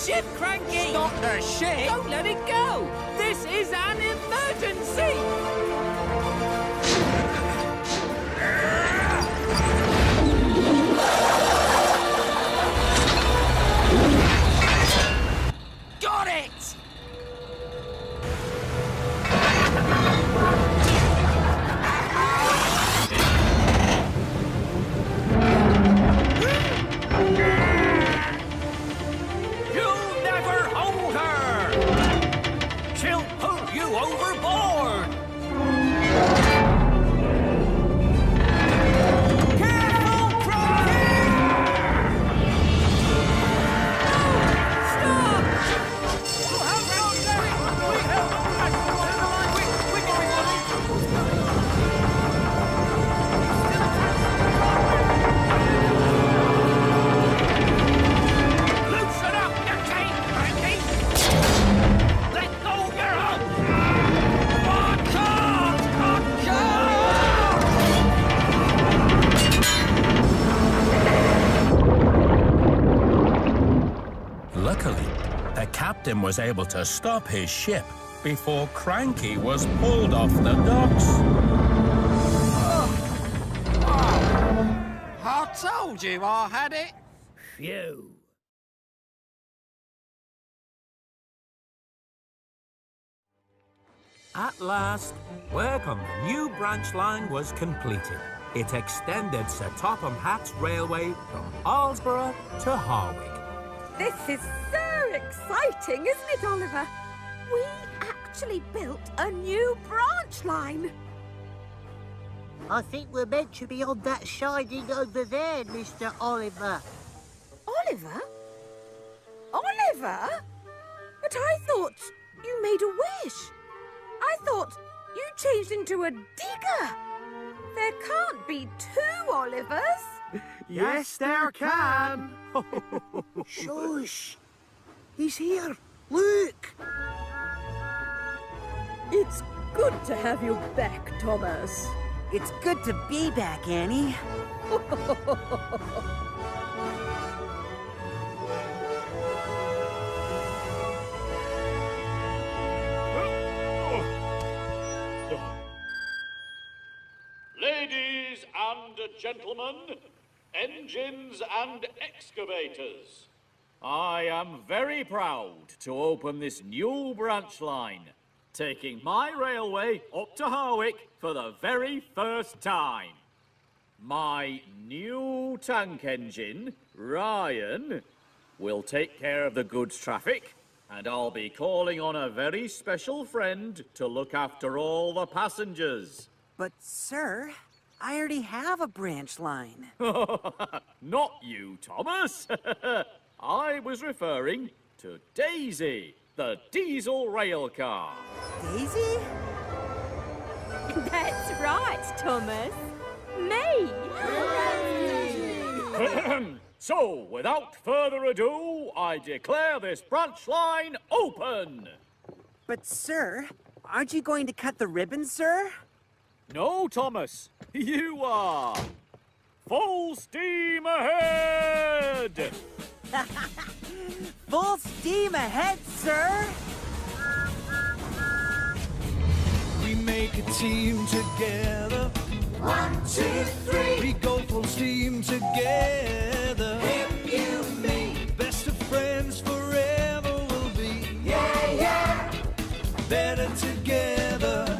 ship, Cranky! Stop the ship! Don't let it go! This is an emergency! Got it! You'll never hold her! She'll pull you overboard! Careful, Cranky! Stop! Oh, how round there! We have quick, loosen up your chain, Cranky! Let go your hook! Watch out! Watch out! Luckily, the captain was able to stop his ship before Cranky was pulled off the docks. I told you I had it. Phew. At last, work on the new branch line was completed. It extended Sir Topham Hatt's railway from Alsborough to Harwich. This is so exciting, isn't it, Oliver? We actually built a new branch line. I think we're meant to be on that siding over there, Mr. Oliver. Oliver? Oliver? But I thought you made a wish. I thought you changed into a digger. There can't be two Olivers. Yes, there can. Shush! He's here. Look! It's good to have you back, Thomas. It's good to be back, Annie. Ladies and gentlemen, engines and excavators, I am very proud to open this new branch line, taking my railway up to Harwich for the very first time. My new tank engine, Ryan, will take care of the goods traffic, and I'll be calling on a very special friend to look after all the passengers. But, sir, I already have a branch line. Not you, Thomas. I was referring to Daisy, the diesel rail car. Daisy? That's right, Thomas. Me. So, without further ado, I declare this branch line open. But, sir, aren't you going to cut the ribbon, sir? No, Thomas, you are. Full steam ahead! Full steam ahead, sir! We make a team together. 1, 2, 3. We go full steam together. Him, you, me. Best of friends forever we'll be. Yeah, yeah. Better together.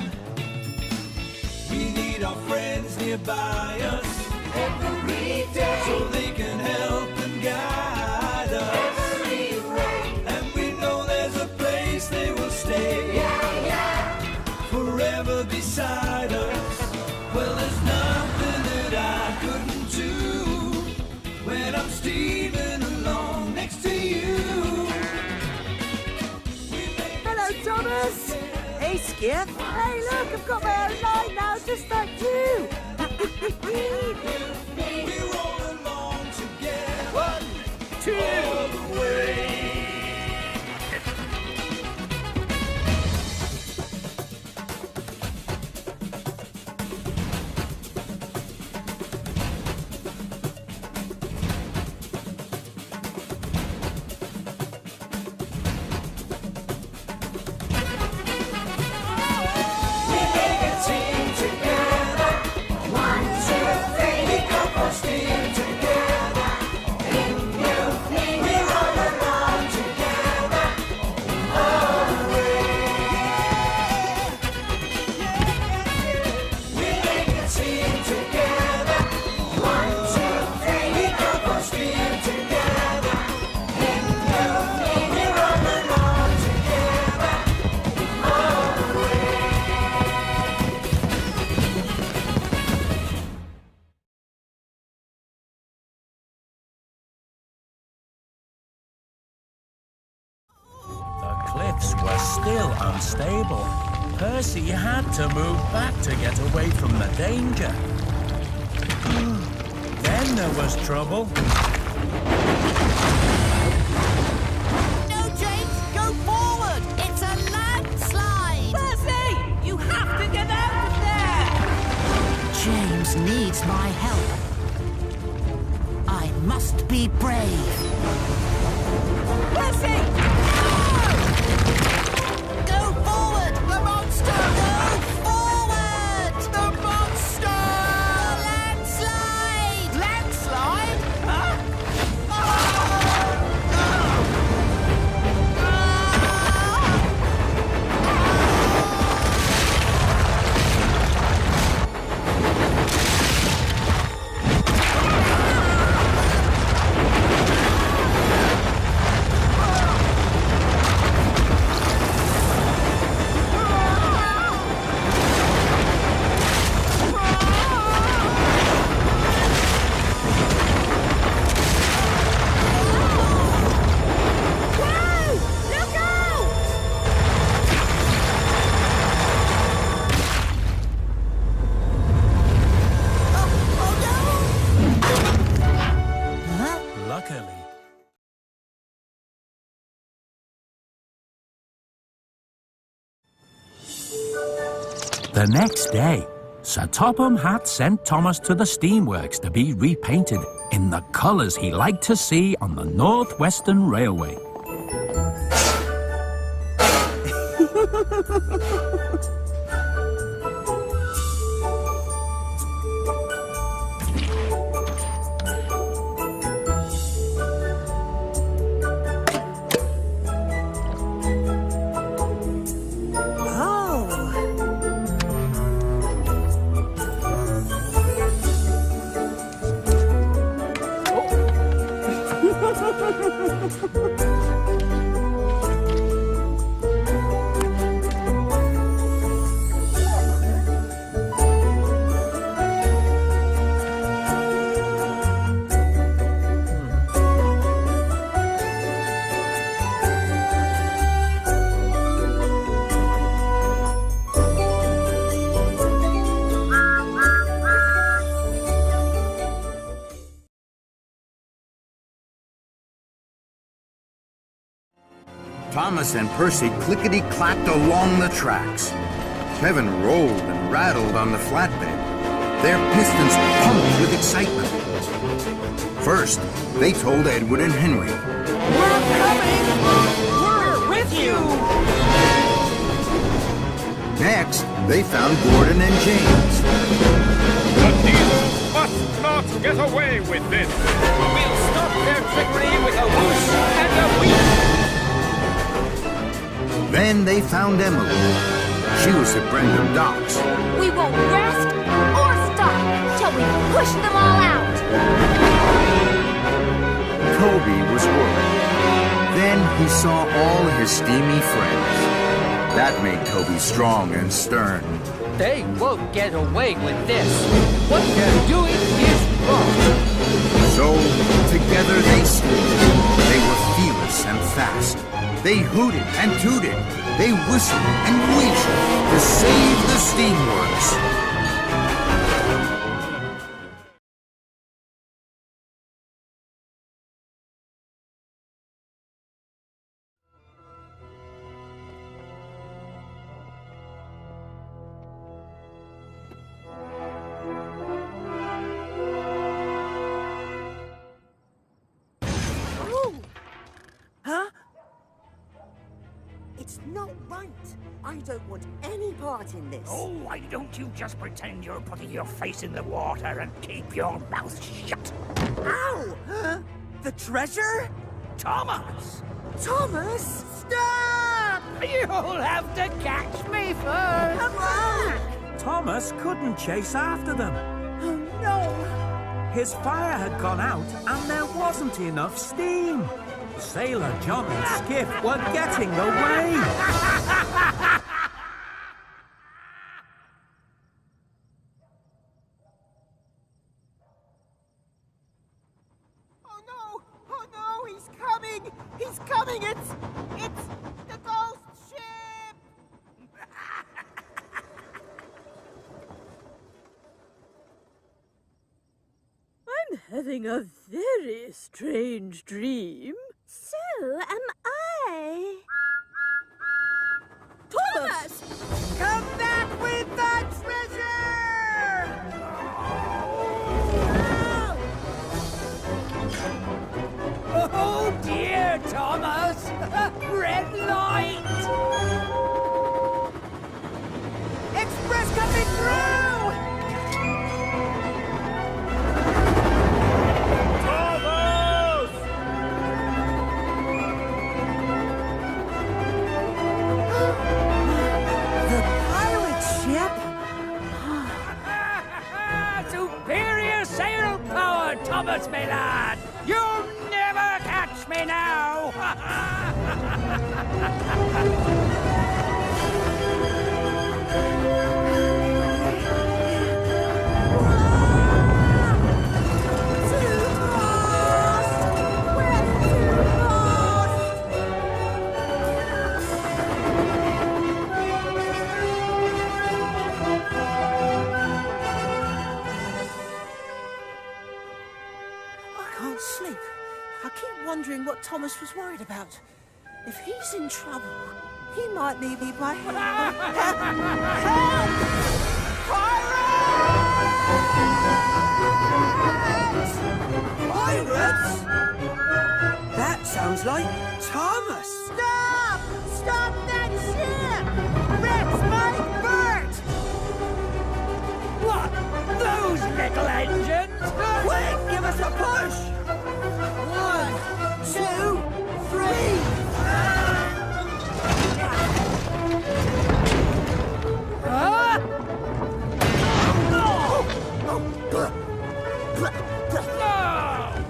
We need our friends nearby us Every day. so they can help and guide us. Every way. And we know there's a place they will stay. Yeah, yeah. Forever beside us. Well, there's nothing that I couldn't do when I'm steaming along next to you. Hello, Thomas. Hey, Skip. Hey, look, I've got my own line now, just like you. We roll along together. 1, 2, all the way. still unstable. Percy had to move back to get away from the danger. Then there was trouble. No, James, go forward! It's a landslide! Percy! You have to get out of there! James needs my help. I must be brave. Percy! Go forward! The monster! Go forward! The monster! The landslide! Landslide? Huh? Luckily, the next day, Sir Topham Hatt sent Thomas to the steamworks to be repainted in the colours he liked to see on the North Western Railway. Thomas and Percy clickety-clacked along the tracks. Kevin rolled and rattled on the flatbed. Their pistons pumped with excitement. First, they told Edward and Henry. We're coming! We're with you! Next, they found Gordon and James. The demons must not get away with this! We'll stop their trickery with a whoosh and a wheeze! Then they found Emily. She was at Brendam Docks. We won't rest or stop till we push them all out. Toby was worried. Then he saw all his steamy friends. That made Toby strong and stern. They won't get away with this. What they're doing is wrong. So, together they stood. They were fierce and fast. They hooted and tooted. They whistled and wheezed to save the steamworks. It's not right. I don't want any part in this. Oh, why don't you just pretend you're putting your face in the water and keep your mouth shut? Ow! Huh? The treasure? Thomas! Thomas! Stop! You'll have to catch me first. Come on! Thomas couldn't chase after them. Oh, no! His fire had gone out and there wasn't enough steam. Sailor John and Skiff were getting away. Oh no! Oh no! He's coming! He's coming! It's the ghost ship! having a very strange dream. So am I. Thomas! Come back with the treasure! Oh dear, Thomas! Red light! Express coming through! Thomas! The pirate ship? Superior sail power, Thomas, my lad! You'll never catch me now! I can't sleep. I keep wondering what Thomas was worried about. If he's in trouble, he might need me by help. Help! Pirates! Pirates? That sounds like Thomas. Stop! Stop that ship! Rex, Mike, Bert! What? Those little engines? Quick, give us a push! 1, 2, 3! Huh? No!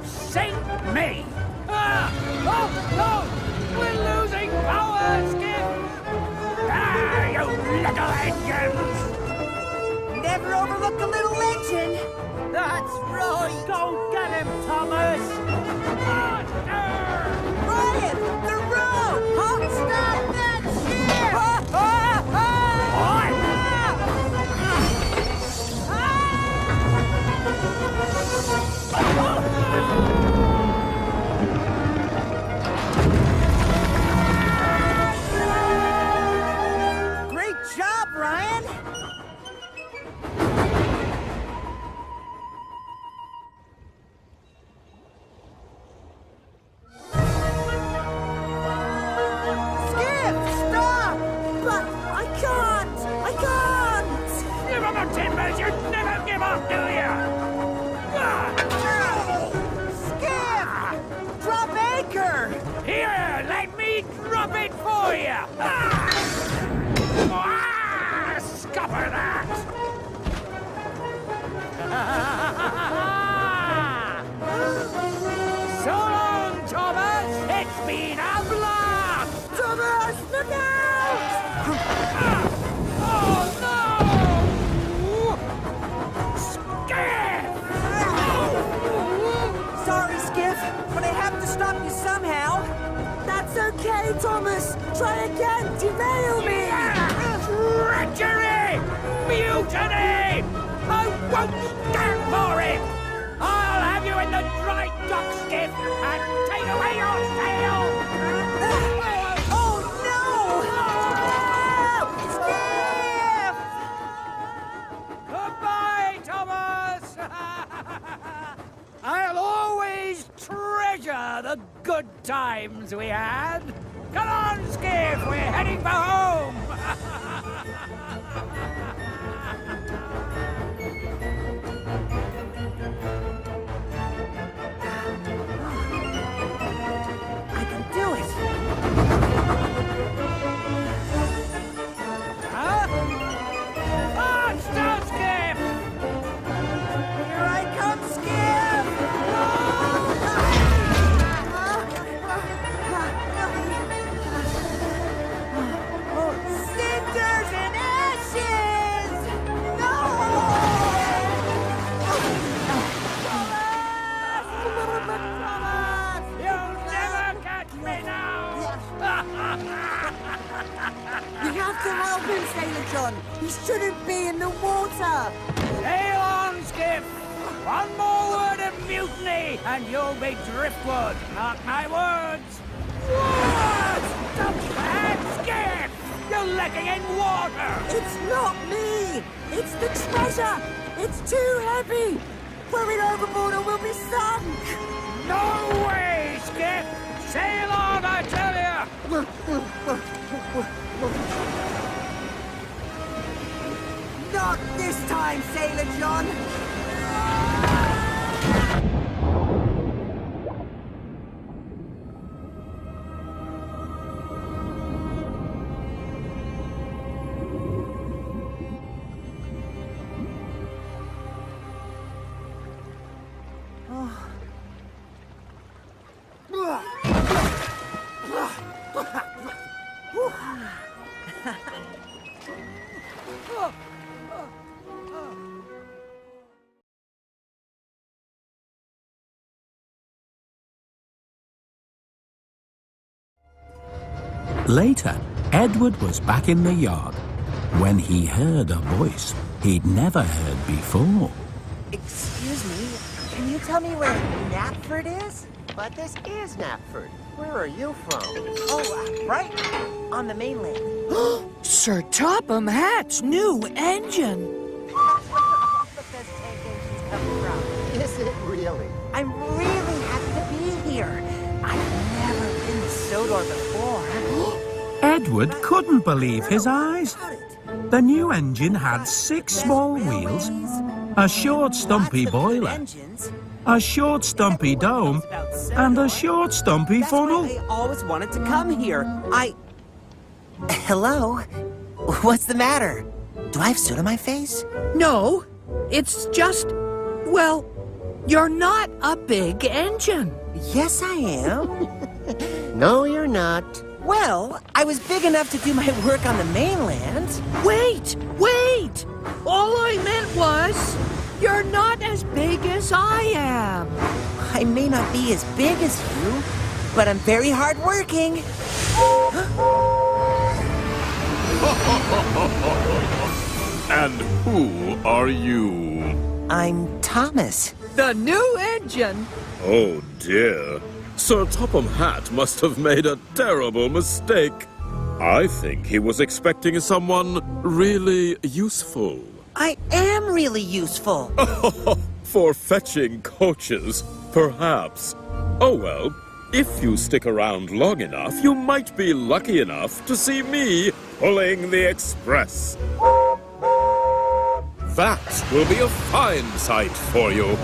Sink me! Oh, no! We're losing power, Skip! You little engines! Never overlook a little engine! That's right! Go get him, Thomas! Faster! Ryan, the road! Stop that ship! Great job, Ryan! Skip, stop! But I can't! I can't! Give him the timbers! You never give up, do you? Skip! Drop anchor! Here, let me drop it for you! Scupper that! So long, Thomas! It's been a blast! Thomas, look out! Oh, no! Skip! Sorry, Skiff, but I have to stop you somehow. That's okay, Thomas. Try again. Derail me. Treachery! Mutiny! I won't stand for it! I'll have you in the dry dock, Skip, and take away your sail! Oh, no! Goodbye, Thomas! I'll always treasure the good times we had. Come on, Skip, we're heading for home! I can do it. Huh? Faster, Skip! Here I come, Skiff! Oh, cinders and ashes! No! You'll never catch me now! You have to help him, Sailor John. He shouldn't be in the water. Sail on, Skip! One more word of mutiny, and you'll be driftwood. Mark my words. What? Stop that, Skip! You're legging in water. It's not me! It's the treasure! It's too heavy! Throw it overboard or we'll be sunk! No way, Skip! Sail on, I tell you! Not this time, Sailor John! Later, Edward was back in the yard when he heard a voice he'd never heard before. Excuse me, can you tell me where Knapford is? But this is Knapford. Where are you from? Oh, right on the mainland. Sir Topham Hatt's new engine! That's where all the best tank engines come from. Is it really? I'm really happy to be here. I've never been to Sodor before. Edward couldn't believe his eyes. The new engine had 6 small wheels, a short stumpy boiler, a short stumpy dome, and a short stumpy funnel. I always wanted to come here. Hello? What's the matter? Do I have soot on my face? No, it's just, well, you're not a big engine. Yes, I am. No, you're not. Well, I was big enough to do my work on the mainland. Wait! All I meant was, you're not as big as I am. I may not be as big as you, but I'm very hardworking. And who are you? I'm Thomas. The new engine. Oh dear. Sir Topham Hatt must have made a terrible mistake. I think he was expecting someone really useful. I am really useful. For fetching coaches, perhaps. Oh well, if you stick around long enough, you might be lucky enough to see me pulling the express. That will be a fine sight for you.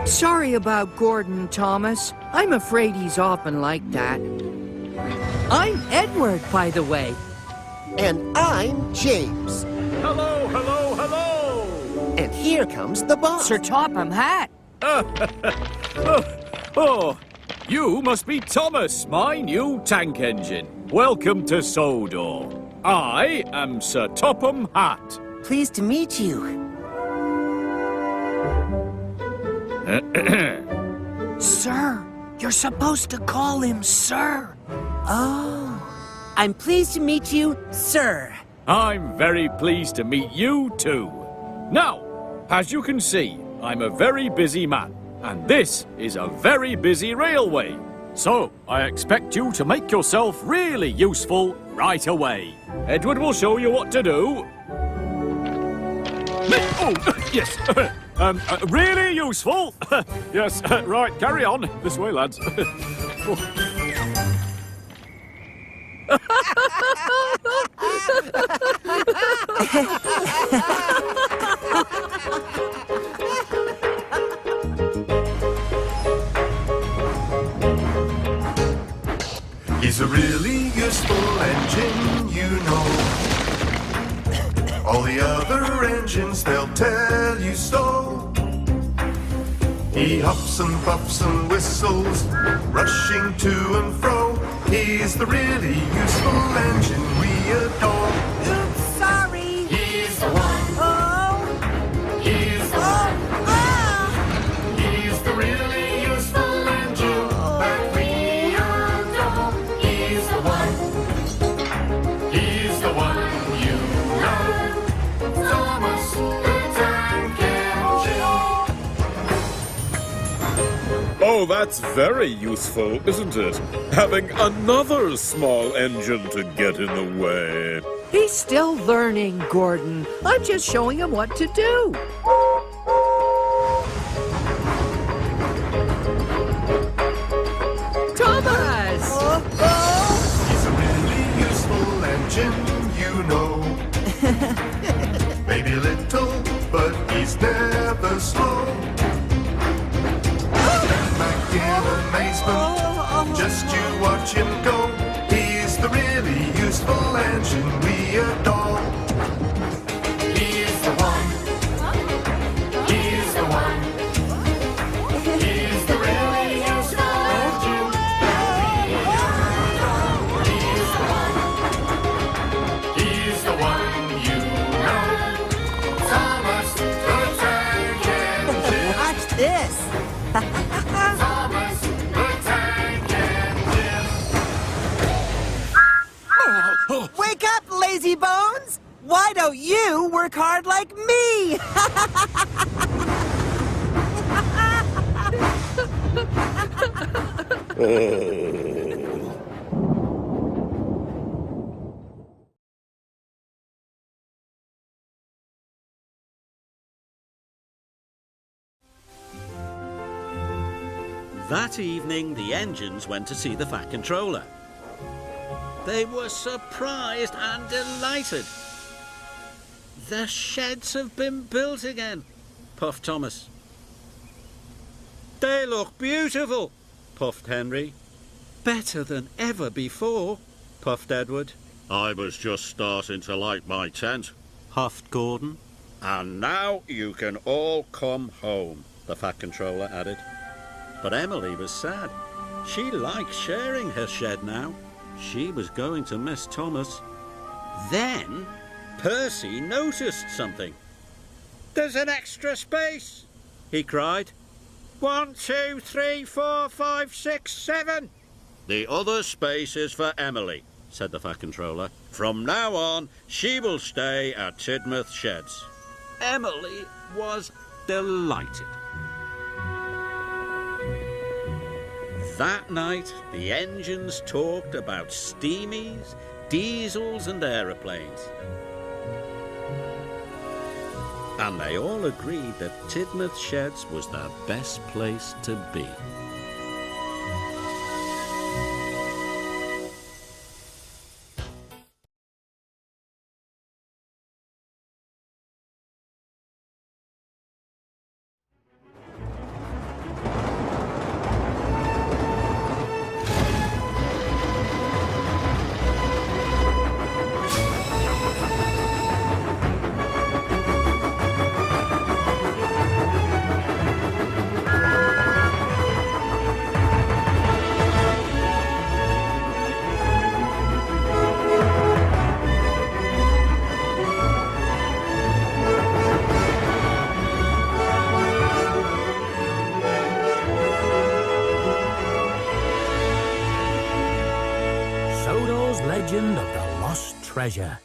Sorry about Gordon, Thomas. I'm afraid he's often like that. I'm Edward, by the way. And I'm James. Hello, hello, hello! And here comes the boss. Sir Topham Hatt. Oh, you must be Thomas, my new tank engine. Welcome to Sodor. I am Sir Topham Hatt. Pleased to meet you. Sir, you're supposed to call him Sir. Oh, I'm pleased to meet you, sir. I'm very pleased to meet you too. Now, as you can see, I'm a very busy man, and this is a very busy railway. So, I expect you to make yourself really useful right away. Edward will show you what to do. Oh, yes. Really useful. Yes, right, carry on. This way, lads. He's a really useful engine, you know. All the other engines, they'll tell you so. He huffs and puffs and whistles, rushing to and fro. He's the really useful engine we adore. Oops, sorry. He's the one. Oh. He's the one. Ah. He's the really useful engine that we adore. He's the one. He's the one you Oh, that's very useful, isn't it? Having another small engine to get in the way. He's still learning, Gordon. I'm just showing him what to do. Thomas! He's a really useful engine, you know. Maybe a little, but he's never slow. Stand back in amazement, just you watch him go. He's the really useful engine we adore. He's the one. He's the one. He's the really useful engine that we adore. He's the one. He's the one you know. Thomas the Tank Engine. Watch this. Thomas the Tank Engine. Wake up, lazy bones! Why don't you work hard like me? That evening, the engines went to see the Fat Controller. They were surprised and delighted. The sheds have been built again, puffed Thomas. They look beautiful, puffed Henry. Better than ever before, puffed Edward. I was just starting to like my tent, huffed Gordon. And now you can all come home, the Fat Controller added. But Emily was sad. She liked sharing her shed now. She was going to miss Thomas. Then Percy noticed something. There's an extra space, he cried. 1, 2, 3, 4, 5, 6, 7. The other space is for Emily, said the Fat Controller. From now on, she will stay at Tidmouth Sheds. Emily was delighted. That night, the engines talked about steamies, diesels and aeroplanes. And they all agreed that Tidmouth Sheds was the best place to be. Sodor's Legend of the Lost Treasure.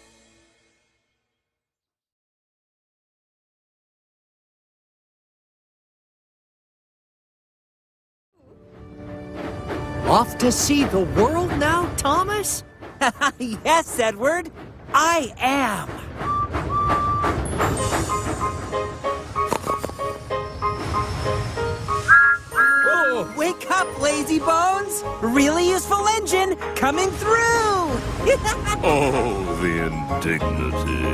Off to see the world now, Thomas? Yes, Edward, I am. Oh, wake up, lazy bones! Really useful engine coming through! Oh, the indignity.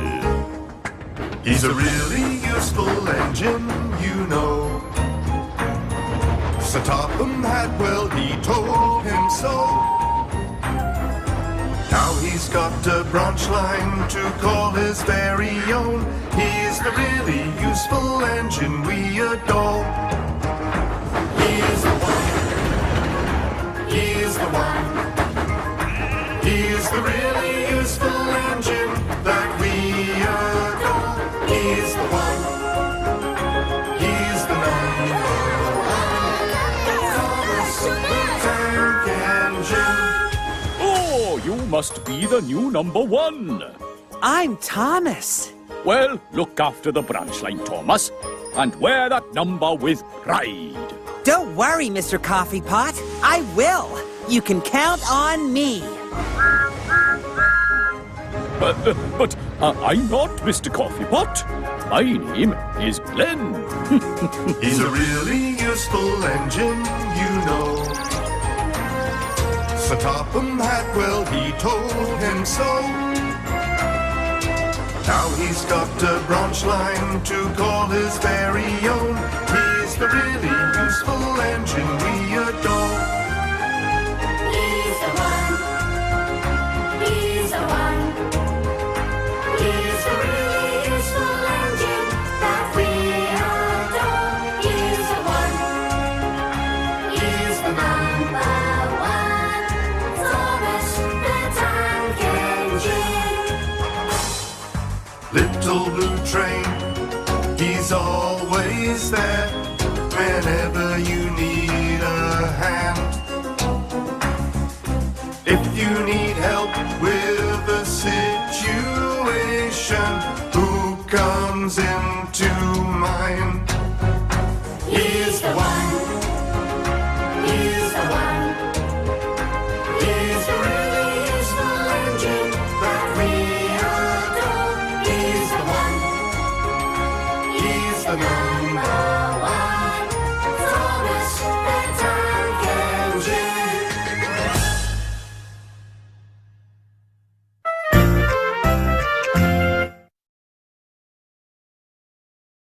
He's a really useful engine, you know. Sir Topham Hadwell, he told him so. Now he's got a branch line to call his very own. He's the really useful engine we adore. He's the one. He's the one. He's the really useful engine that we adore. He's the one. He's the number one. Thomas the Tank Engine. Oh, you must be the new number 1. I'm Thomas. Well, look after the branch line, Thomas, and wear that number with pride. Don't worry, Mr. Coffee Pot. I will. You can count on me. But I'm not Mr. Coffee Pot. My name is Glenn. He's a really useful engine, you know. So Topham Hatt, well, he told him so. Now he's got a branch line to call his very own. He's the really useful engine we adore. He's the one. He's the one. He's the really useful engine that we adore. He's the one. He's the number one. Thomas the Tank Engine. Little blue train, he's always there. Whenever you need a hand,